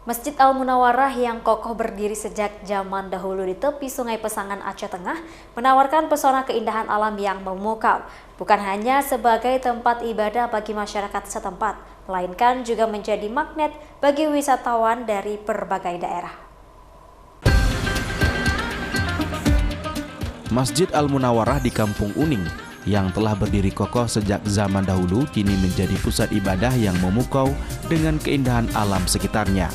Masjid Al-Munawarah yang kokoh berdiri sejak zaman dahulu di tepi Sungai Pesangan Aceh Tengah menawarkan pesona keindahan alam yang memukau, bukan hanya sebagai tempat ibadah bagi masyarakat setempat, melainkan juga menjadi magnet bagi wisatawan dari berbagai daerah. Masjid Al-Munawarah di Kampung Uning yang telah berdiri kokoh sejak zaman dahulu kini menjadi pusat ibadah yang memukau dengan keindahan alam sekitarnya.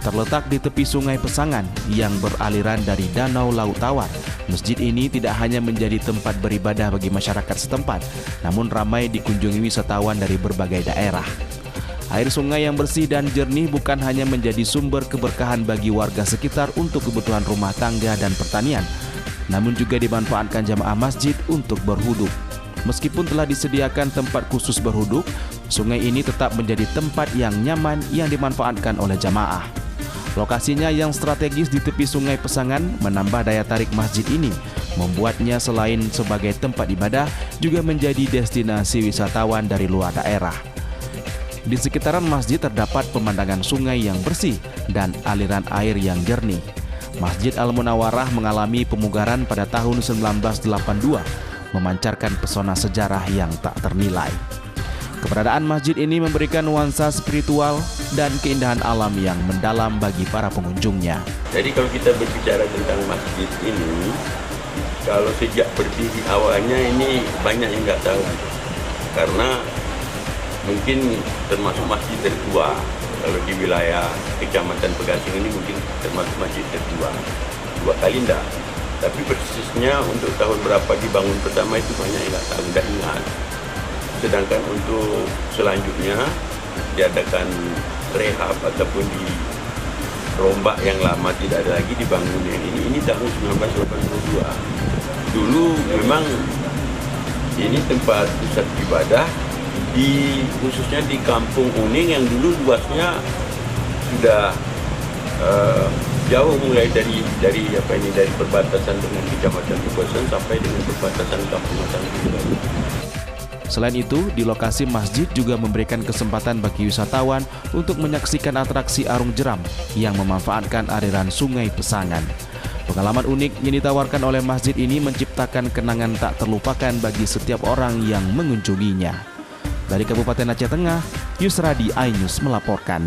Terletak di tepi Sungai Pesangan yang beraliran dari Danau Laut Tawar, masjid ini tidak hanya menjadi tempat beribadah bagi masyarakat setempat, namun ramai dikunjungi wisatawan dari berbagai daerah. Air sungai yang bersih dan jernih bukan hanya menjadi sumber keberkahan bagi warga sekitar untuk kebutuhan rumah tangga dan pertanian, namun juga dimanfaatkan jamaah masjid untuk berwudhu. Meskipun telah disediakan tempat khusus berwudhu, sungai ini tetap menjadi tempat yang nyaman yang dimanfaatkan oleh jamaah. Lokasinya yang strategis di tepi Sungai Pesangan menambah daya tarik masjid ini, membuatnya selain sebagai tempat ibadah juga menjadi destinasi wisatawan dari luar daerah. Di sekitaran masjid terdapat pemandangan sungai yang bersih dan aliran air yang jernih. Masjid Al-Munawarah mengalami pemugaran pada tahun 1982, memancarkan pesona sejarah yang tak ternilai. Keberadaan masjid ini memberikan nuansa spiritual dan keindahan alam yang mendalam bagi para pengunjungnya. Jadi kalau kita berbicara tentang masjid ini, kalau sejak berdiri awalnya ini banyak yang nggak tahu. Karena mungkin termasuk masjid tertua. Kalau di wilayah Kecamatan Pegasing ini mungkin termasuk masjid tertua. 2 kali enggak. Tapi persisnya untuk tahun berapa dibangun pertama itu banyak yang nggak tahu, nggak ingat. Sedangkan untuk selanjutnya diadakan rehab ataupun dirombak yang lama, tidak ada lagi dibangun yang ini tahun 1982. Dulu memang ini tempat pusat ibadah khususnya di Kampung Uning yang dulu luasnya sudah jauh, mulai dari perbatasan dengan Kecamatan Pegasing sampai dengan perbatasan Kampung Matang. Selain itu, di lokasi masjid juga memberikan kesempatan bagi wisatawan untuk menyaksikan atraksi arung jeram yang memanfaatkan aliran Sungai Pesangan. Pengalaman unik yang ditawarkan oleh masjid ini menciptakan kenangan tak terlupakan bagi setiap orang yang mengunjunginya. Dari Kabupaten Aceh Tengah, Yusradi iNews melaporkan.